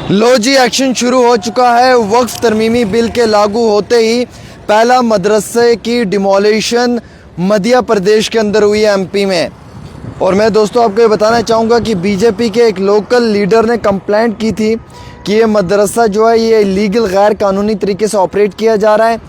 लो जी, action शुरू हो चुका है। वक्फ तरमीमी बिल के लागू होते ही पहला मदरसे की डिमोलिशन मध्य प्रदेश के अंदर हुई है, एमपी में। और मैं दोस्तों आपको ये बताना चाहूँगा कि बीजेपी के एक लोकल लीडर ने कंप्लेंट की थी कि ये मदरसा जो है ये इलीगल गैर कानूनी तरीके से ऑपरेट किया जा रहा है,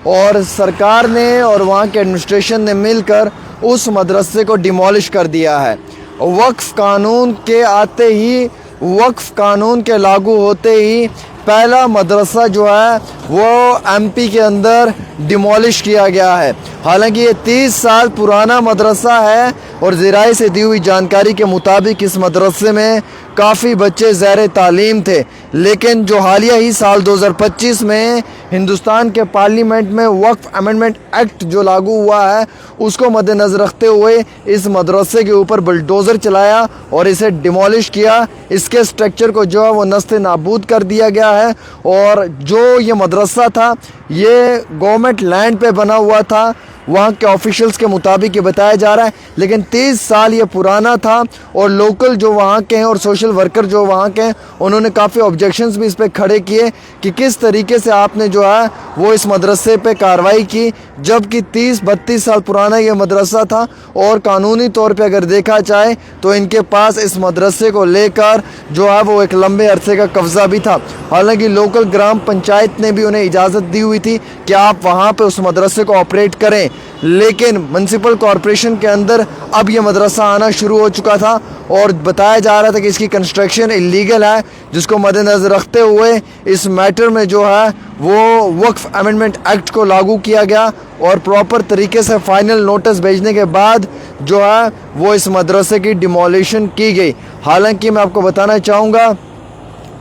और सरकार ने और वहाँ के एडमिनिस्ट्रेशन ने मिलकर उस मदरसे को डिमोलिश कर दिया है। वक्फ कानून के आते ही, वक्फ कानून के लागू होते ही पहला मदरसा जो है वो एमपी के अंदर डिमोलिश किया गया है। हालांकि ये 30 साल पुराना मदरसा है और ज़राए से दी हुई जानकारी के मुताबिक इस मदरसे में काफ़ी बच्चे ज़ैर तालीम थे, लेकिन जो हालिया ही साल 2025 में हिंदुस्तान के पार्लियामेंट में वक्फ अमेंडमेंट एक्ट जो लागू हुआ है उसको मद्देनज़र रखते हुए इस मदरसे के ऊपर बुलडोज़र चलाया और इसे डिमोलिश किया। इसके स्ट्रक्चर को जो है वो नस्ते नाबूद कर दिया गया है। और जो ये मदरसा था ये गवर्नमेंट लैंड पे बना हुआ था, वहाँ के ऑफिशियल्स के मुताबिक ये बताया जा रहा है, लेकिन 30 साल ये पुराना था। और लोकल जो वहाँ के हैं और सोशल वर्कर जो वहाँ के हैं उन्होंने काफ़ी ऑब्जेक्शंस भी इस पे खड़े किए कि किस तरीके से आपने जो है वो इस मदरसे पे कार्रवाई की, जबकि 30-32 साल पुराना ये मदरसा था। और कानूनी तौर पे अगर देखा जाए तो इनके पास इस मदरसे को लेकर जो है वो एक लंबे अरसे का कब्ज़ा भी था। हालांकि लोकल ग्राम पंचायत ने भी उन्हें इजाज़त दी हुई थी कि आप वहाँ पे उस मदरसे को ऑपरेट करें, लेकिन म्युनिसिपल कॉरपोरेशन के अंदर अब ये मदरसा आना शुरू हो चुका था और बताया जा रहा था कि इसकी कंस्ट्रक्शन इलीगल है, जिसको मद्देनज़र रखते हुए इस मैटर में जो है वो वक्फ अमेंडमेंट एक्ट को लागू किया गया और प्रॉपर तरीके से फाइनल नोटिस भेजने के बाद जो है वो इस मदरसे की डिमोलिशन की गई। हालांकि मैं आपको बताना चाहूँगा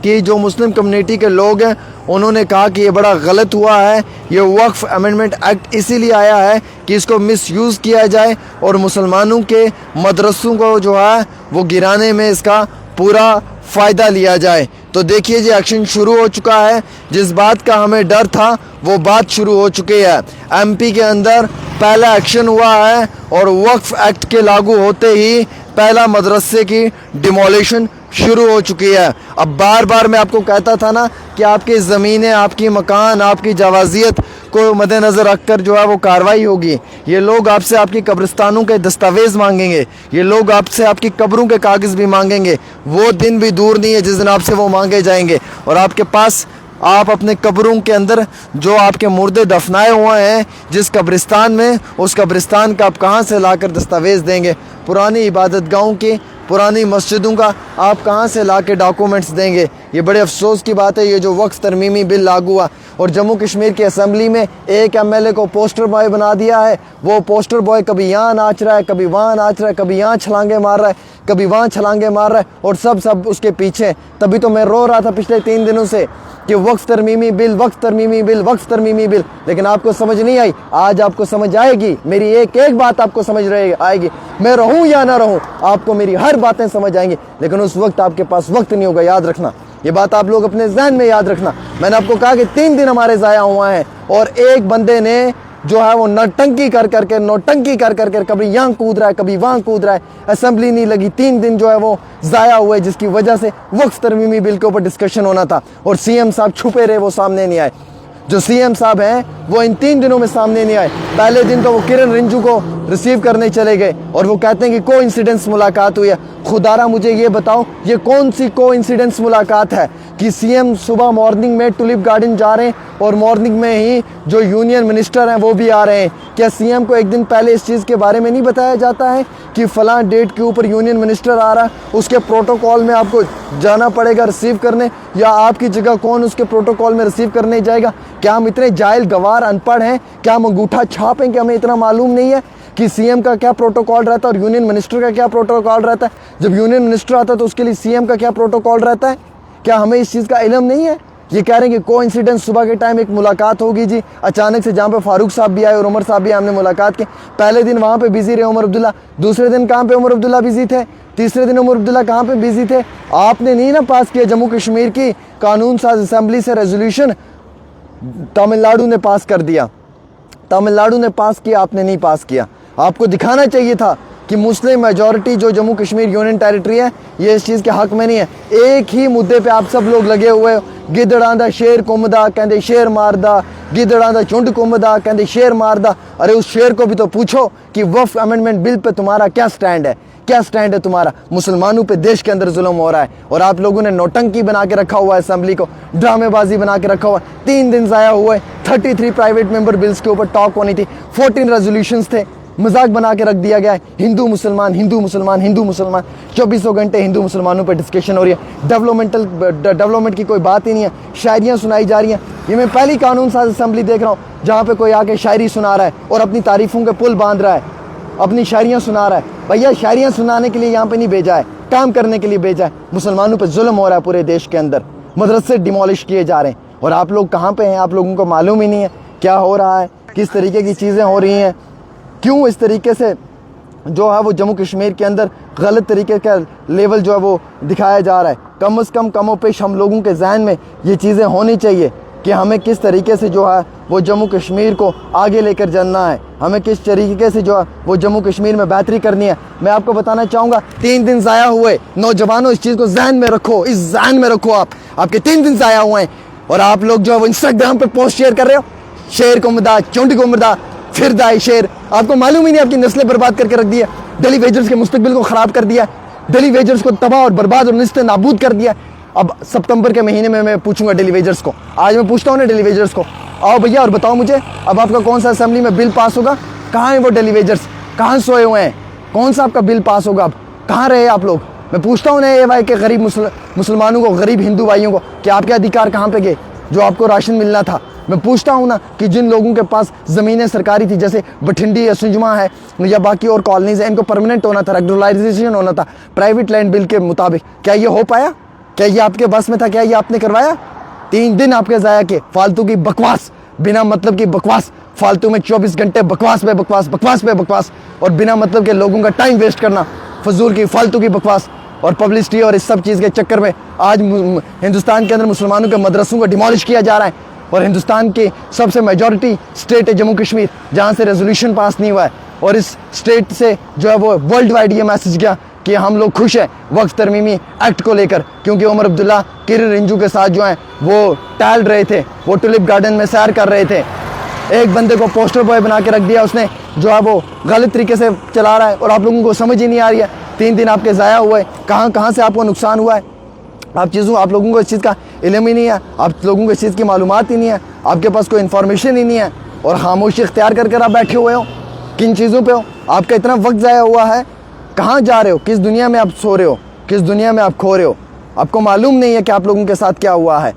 कि जो मुस्लिम कम्युनिटी के लोग हैं उन्होंने कहा कि ये बड़ा गलत हुआ है। ये वक्फ अमेंडमेंट एक्ट इसीलिए आया है कि इसको मिसयूज़ किया जाए और मुसलमानों के मदरसों को जो है वो गिराने में इसका पूरा फ़ायदा लिया जाए। तो देखिए जी, एक्शन शुरू हो चुका है। जिस बात का हमें डर था वो बात शुरू हो चुकी है। एमपी के अंदर पहला एक्शन हुआ है और वक्फ एक्ट के लागू होते ही पहला मदरसे की डिमोलिशन शुरू हो चुकी है। अब बार बार मैं आपको कहता था ना कि आपकी ज़मीनें, आपकी मकान, आपकी जवाजियत को मद्देनज़र रखकर जो है वो कार्रवाई होगी। ये लोग आपसे आपकी कब्रिस्तानों के दस्तावेज़ मांगेंगे, ये लोग आपसे आपकी कब्रों के कागज़ भी मांगेंगे। वो दिन भी दूर नहीं है जिस दिन आपसे वो मांगे जाएंगे और आपके पास आप अपने कब्रों के अंदर जो आपके मुर्दे दफनाए हुए हैं जिस कब्रिस्तान में, उस कब्रिस्तान का आप कहाँ से लाकर दस्तावेज़ देंगे? पुरानी इबादतगाहों की, पुरानी मस्जिदों का आप कहाँ से ला के डॉक्यूमेंट्स देंगे? ये बड़े अफसोस की बात है। ये जो वक्फ तरमीमी बिल लागू हुआ और जम्मू कश्मीर की असम्बली में एक एमएलए को पोस्टर बॉय बना दिया है। वो पोस्टर बॉय कभी यहाँ नाच रहा है, कभी वहाँ नाच रहा है, कभी यहाँ छलांगे मार रहा है, कभी वहाँ छलांगे मार रहा है और सब उसके पीछे। तभी तो मैं रो रहा था पिछले 3 दिनों से कि वक्फ तरमीमी बिल, वक्फ तरमीमी बिल, वक्फ तरमीमी बिल, लेकिन आपको समझ नहीं आई। आज आपको समझ आएगी। मेरी एक एक बात आपको समझ आएगी। मैं रहूं या ना रहूं, आपको मेरी हर बातें समझ आएंगी, लेकिन उस वक्त आपके पास वक्त नहीं होगा। याद रखना, ये बात आप लोग अपने ज़हन में याद रखना। मैंने आपको कहा कि 3 दिन हमारे ज़ाया हुआ हैं और एक बंदे ने जो है वो नौटंकी कर करके कभी यहाँ कूद रहा है, कभी वहाँ कूद रहा है। असेंबली नहीं लगी, 3 दिन जो है वो ज़ाया हुए, जिसकी वजह से वक्फ तरमीमी बिल के ऊपर डिस्कशन होना था और सीएम साहब छुपे रहे, वो सामने नहीं आए। जो सीएम साहब हैं वो इन 3 दिनों में सामने नहीं आए। पहले दिन तो वो किरण रिंजू को रिसीव करने चले गए और वो कहते हैं कि कोइंसिडेंस मुलाकात हुई है। खुदारा मुझे ये बताओ, ये कौन सी कोइंसिडेंस मुलाकात है कि सीएम सुबह मॉर्निंग में टुलिप गार्डन जा रहे हैं और मॉर्निंग में ही जो यूनियन मिनिस्टर हैं वो भी आ रहे हैं? क्या सीएम को एक दिन पहले इस चीज़ के बारे में नहीं बताया जाता है कि फ़लाँ डेट के ऊपर यूनियन मिनिस्टर आ रहा है, उसके प्रोटोकॉल में आपको जाना पड़ेगा रिसीव करने, या आपकी जगह कौन उसके प्रोटोकॉल में रिसीव करने जाएगा? क्या हम इतने जाहिल गवार अनपढ़ हैं? क्या हम अंगूठा छाप हैं कि हमें इतना मालूम नहीं है कि सीएम का क्या प्रोटोकॉल रहता है और यूनियन मिनिस्टर का क्या प्रोटोकॉल रहता है? जब यूनियन मिनिस्टर आता है तो उसके लिए सीएम का क्या प्रोटोकॉल रहता है? क्या हमें इस चीज़ का इल्म नहीं है? ये कह रहे हैं कि कोइंसिडेंस सुबह के टाइम एक मुलाकात होगी जी, अचानक से, जहाँ पे फारूक साहब भी आए और उमर साहब भी, हमने मुलाकात की। पहले दिन वहाँ पे बिजी रहे उमर अब्दुल्ला, दूसरे दिन कहाँ पे उमर अब्दुल्ला बिजी थे, तीसरे दिन उमर अब्दुल्ला कहाँ पे बिजी थे? आपने नहीं ना पास किया जम्मू कश्मीर की कानून साज असम्बली से रेजोल्यूशन, तमिलनाडु ने पास कर दिया, तमिलनाडु ने पास किया, आपने नहीं पास किया। आपको दिखाना चाहिए था कि मुस्लिम मेजॉरिटी जो जम्मू कश्मीर यूनियन टेरिटरी है ये इस चीज़ के हक में नहीं है। एक ही मुद्दे पे आप सब लोग लगे हुए हो, गिदड़ां दा शेर घुमदा कहंदे शेर मारदा, गिदड़ां दा झुंड घुमदा कहंदे शेर मारदा। अरे उस शेर को भी तो पूछो कि वक्फ अमेंडमेंट बिल पे तुम्हारा क्या स्टैंड है, क्या स्टैंड है तुम्हारा। मुसलमानों पे देश के अंदर जुल्म हो रहा है और आप लोगों ने नौटंकी बना के रखा हुआ है, असेंबली को ड्रामेबाजी बना के रखा हुआ है। 3 दिन ज़ाया हुए, 33 प्राइवेट मेंबर बिल्स के ऊपर टॉक होनी थी, 14 रेजोल्यूशंस थे, मजाक बना के रख दिया गया है। हिंदू मुसलमान हिंदू मुसलमान हिंदू मुसलमान, 24 घंटे हिंदू मुसलमानों पर डिस्कशन हो रही है। डेवलपमेंट की कोई बात ही नहीं है, शायरियाँ सुनाई जा रही हैं। ये मैं पहली कानून साज असेंबली देख रहा हूँ जहाँ पे कोई आके शायरी सुना रहा है और अपनी तारीफों के पुल बांध रहा है, अपनी शायरियाँ सुना रहा है। भैया शायरियाँ सुनाने के लिए यहाँ पे नहीं भेजा है, काम करने के लिए भेजा है। मुसलमानों पर जुल्म हो रहा है पूरे देश के अंदर, मदरसे डिमोलिश किए जा रहे हैं और आप लोग कहाँ पे हैं, आप लोगों को मालूम ही नहीं है क्या हो रहा है, किस तरीके की चीज़ें हो रही हैं, क्यों इस तरीके से जो है वो जम्मू कश्मीर के अंदर गलत तरीके का लेवल जो है वो दिखाया जा रहा है। कम से कम कमोपेश हम लोगों के जहन में ये चीज़ें होनी चाहिए कि हमें किस तरीके से जो है वो जम्मू कश्मीर को आगे लेकर जाना है, हमें किस तरीके से जो है वो जम्मू कश्मीर में बेहतरी करनी है। मैं आपको बताना चाहूँगा 3 दिन ज़ाया हुए, नौजवानों इस चीज़ को जहन में रखो, इस जहन में रखो। आपके 3 दिन ज़ाया हुए हैं और आप लोग जो है वो इंस्टाग्राम पे पोस्ट शेयर कर रहे हो, शेर को मुर्दा चुंड को मुर्दा फिर दाई शेर। आपको मालूम ही नहीं, आपकी नस्लें बर्बाद करके रख दिया, डेली वेजर्स के मुस्तकबिल को ख़राब कर दिया, डेली वेजर्स को तबाह और बर्बाद और निस्ते नाबूद कर दिया। अब सितंबर के महीने में मैं पूछूंगा डेली वेजर्स को, आज मैं पूछता हूँ ना डेली वेजर्स को, आओ भैया और बताओ मुझे अब आपका कौन सा असेंबली में बिल पास होगा, कहाँ है वो डेली वेजर्स, कहाँ सोए हुए हैं, कौन सा आपका बिल पास होगा, अब कहाँ रहे आप लोग। मैं पूछता हूँ ना ये भाई के गरीब मुसलमानों को, गरीब हिंदू भाइयों को कि आपके अधिकार कहाँ पे गए जो आपको राशन मिलना था। मैं पूछता हूँ ना कि जिन लोगों के पास ज़मीनें सरकारी थी जैसे बठिंडी या सुंजमा है या बाकी और कॉलोनीज है, इनको परमानेंट होना था, रेगुलराइजेशन होना था प्राइवेट लैंड बिल के मुताबिक, क्या ये हो पाया? क्या ये आपके बस में था? क्या ये आपने करवाया? 3 दिन आपके ज़ाया के फालतू की बकवास, बिना मतलब की बकवास, फालतू में 24 घंटे बकवास पे बकवास, बकवास पे बकवास और बिना मतलब के लोगों का टाइम वेस्ट करना, फजूल की फालतू की बकवास और पब्लिसिटी और इस सब चीज़ के चक्कर में आज हिंदुस्तान के अंदर मुसलमानों के मदरसों को डिमोलिश किया जा रहा है। और हिंदुस्तान के सबसे मेजॉरिटी स्टेट है जम्मू कश्मीर, जहाँ से रेजोल्यूशन पास नहीं हुआ है और इस स्टेट से जो है वो वर्ल्ड वाइड ये मैसेज गया कि हम लोग खुश हैं वक्फ तरमीमी एक्ट को लेकर, क्योंकि उमर अब्दुल्ला किरण रिंजू के साथ जो हैं वो टहल रहे थे, वो टुलिप गार्डन में सैर कर रहे थे। एक बंदे को पोस्टर बॉय बना के रख दिया उसने, जो है वो गलत तरीके से चला रहा है और आप लोगों को समझ ही नहीं आ रही है। 3 दिन आपके ज़ाया हुए, कहाँ से आपको नुकसान हुआ है, आप लोगों को इस चीज़ का इल्म ही नहीं है, आप लोगों को इस चीज़ की मालूमात ही नहीं है, आपके पास कोई इन्फॉर्मेशन ही नहीं है और खामोशी इख्तियार कर आप बैठे हुए हो। किन चीज़ों पे हो? आपका इतना वक्त ज़ाया हुआ है, कहाँ जा रहे हो, किस दुनिया में आप सो रहे हो, किस दुनिया में आप खो रहे हो, आपको मालूम नहीं है कि आप लोगों के साथ क्या हुआ है।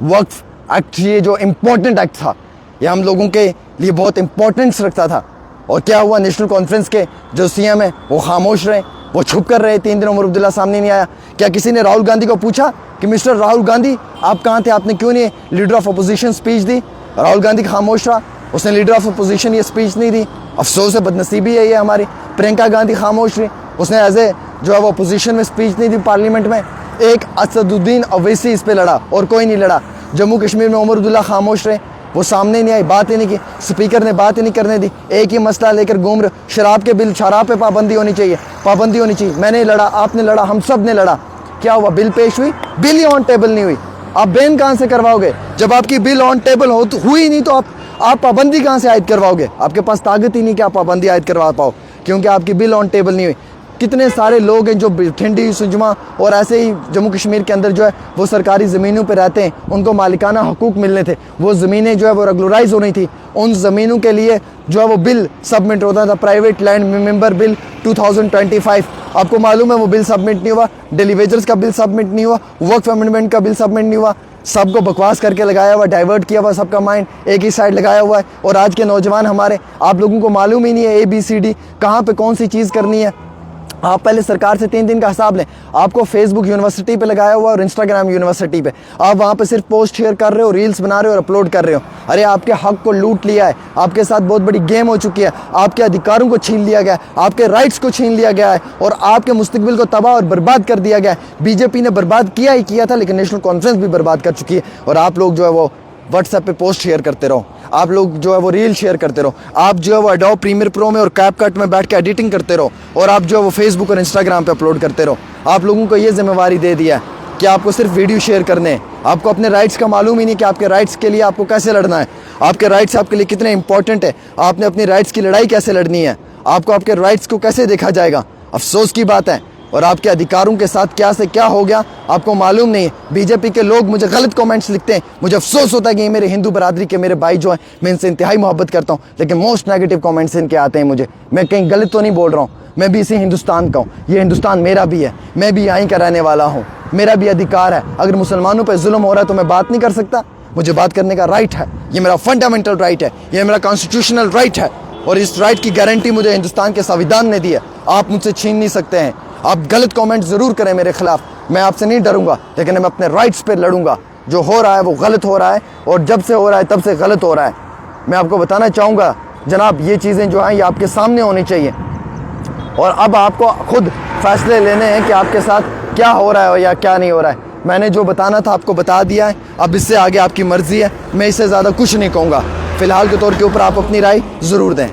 वक्फ एक्ट ये जो इम्पोर्टेंट एक्ट था, ये हम लोगों के लिए बहुत इम्पोर्टेंस रखता था और क्या हुआ, नेशनल कॉन्फ्रेंस के जो सीएम है वो खामोश रहे, वो छुप कर रहे। 3 दिन उमर अब्दुल्ला सामने नहीं आया। क्या किसी ने राहुल गांधी को पूछा कि मिस्टर राहुल गांधी आप कहाँ थे, आपने क्यों नहीं लीडर ऑफ अपोजिशन स्पीच दी? राहुल गांधी खामोश रहा, उसने लीडर ऑफ अपोजिशन ये स्पीच नहीं दी। अफसोस है, बदनसीबी है ये हमारी। प्रियंका गांधी खामोश रही, उसने एज ए जो है वो अपोजिशन में स्पीच नहीं दी पार्लियामेंट में। एक असदुद्दीन अवैसी इस पर लड़ा और कोई नहीं लड़ा। जम्मू कश्मीर में उमर अब्दुल्ला खामोश रहे, वो सामने नहीं आई, बात ही नहीं की, स्पीकर ने बात ही नहीं करने दी। एक ही मसला लेकर घूम रहे, शराब के बिल, शराब पे पाबंदी होनी चाहिए, पाबंदी होनी चाहिए। मैंने लड़ा, आपने लड़ा, हम सब ने लड़ा। क्या हुआ? बिल पेश हुई, बिल ही ऑन टेबल नहीं हुई। आप बैन कहाँ से करवाओगे जब आपकी बिल ऑन टेबल हो तो हुई नहीं, तो आप पाबंदी कहाँ से आयद करवाओगे? आपके पास ताकत ही नहीं कि आप पाबंदी आयद करवा पाओ, क्योंकि आपकी बिल ऑन टेबल नहीं हुई। कितने सारे लोग हैं जो ठंडी सुंजमा और ऐसे ही जम्मू कश्मीर के अंदर जो है वो सरकारी ज़मीनों पे रहते हैं, उनको मालिकाना हकूक़ मिलने थे, वो ज़मीनें जो है वो रेगुलराइज होनी थी। उन ज़मीनों के लिए जो है वो बिल सबमिट होता था, प्राइवेट लैंड मेंबर बिल 2025। आपको मालूम है वो बिल सबमिट नहीं हुआ, डेली वेजर्स का बिल सबमिट नहीं हुआ, वक्फ अमेंडमेंट का बिल सबमिट नहीं हुआ। सबको बकवास करके लगाया हुआ, डाइवर्ट किया हुआ, सबका माइंड एक ही साइड लगाया हुआ है। और आज के नौजवान हमारे, आप लोगों को मालूम ही नहीं है ABCD कहाँ पे कौन सी चीज़ करनी है। आप पहले सरकार से 3 दिन का हिसाब लें। आपको फेसबुक यूनिवर्सिटी पे लगाया हुआ और इंस्टाग्राम यूनिवर्सिटी पे, आप वहाँ पे सिर्फ पोस्ट शेयर कर रहे हो, रील्स बना रहे हो और अपलोड कर रहे हो। अरे आपके हक को लूट लिया है, आपके साथ बहुत बड़ी गेम हो चुकी है, आपके अधिकारों को छीन लिया गया है, आपके राइट्स को छीन लिया गया है और आपके मुस्तकबिल को तबाह और बर्बाद कर दिया गया है। बीजेपी ने बर्बाद किया ही किया था, लेकिन नेशनल कॉन्फ्रेंस भी बर्बाद कर चुकी है और आप लोग जो है वो व्हाट्सएप पे पोस्ट शेयर करते रहो, आप लोग जो है वो रील शेयर करते रहो, आप जो है वो एडोब प्रीमियर प्रो में और कैपकट में बैठ के एडिटिंग करते रहो, और आप जो है वो फेसबुक और इंस्टाग्राम पे अपलोड करते रहो। आप लोगों को ये जिम्मेवारी दे दिया है कि आपको सिर्फ वीडियो शेयर करने हैं। आपको अपने राइट्स का मालूम ही नहीं कि आपके राइट्स के लिए आपको कैसे लड़ना है, आपके राइट्स आपके लिए कितने इंपॉर्टेंट है, आपने अपनी राइट्स की लड़ाई कैसे लड़नी है, आपको आपके राइट्स को कैसे देखा जाएगा। अफसोस की बात है, और आपके अधिकारों के साथ क्या से क्या हो गया आपको मालूम नहीं है। बीजेपी के लोग मुझे गलत कमेंट्स लिखते हैं, मुझे अफसोस होता है कि ये मेरे हिंदू बरादरी के मेरे भाई जो हैं, मैं इनसे इंतहाई मोहब्बत करता हूँ, लेकिन मोस्ट नेगेटिव कमेंट्स इनके आते हैं मुझे। मैं कहीं गलत तो नहीं बोल रहा हूँ, मैं भी इसी हिंदुस्तान का हूँ, ये हिंदुस्तान मेरा भी है, मैं भी यहीं का रहने वाला हूँ, मेरा भी अधिकार है। अगर मुसलमानों पर जुल्म हो रहा है तो मैं बात नहीं कर सकता? मुझे बात करने का राइट है, ये मेरा फंडामेंटल राइट है, ये मेरा कॉन्स्टिट्यूशनल राइट है, और इस राइट की गारंटी मुझे हिंदुस्तान के संविधान ने दी है, आप मुझसे छीन नहीं सकते हैं। आप गलत कमेंट ज़रूर करें मेरे खिलाफ, मैं आपसे नहीं डरूंगा, लेकिन मैं अपने राइट्स पे लड़ूंगा। जो हो रहा है वो गलत हो रहा है, और जब से हो रहा है तब से गलत हो रहा है। मैं आपको बताना चाहूँगा जनाब, ये चीज़ें जो हैं ये आपके सामने होनी चाहिए, और अब आपको खुद फैसले लेने हैं कि आपके साथ क्या हो रहा है या क्या नहीं हो रहा है। मैंने जो बताना था आपको बता दिया है, अब इससे आगे आपकी मर्ज़ी है, मैं इससे ज़्यादा कुछ नहीं कहूँगा। फ़िलहाल के तौर के ऊपर आप अपनी राय ज़रूर दें।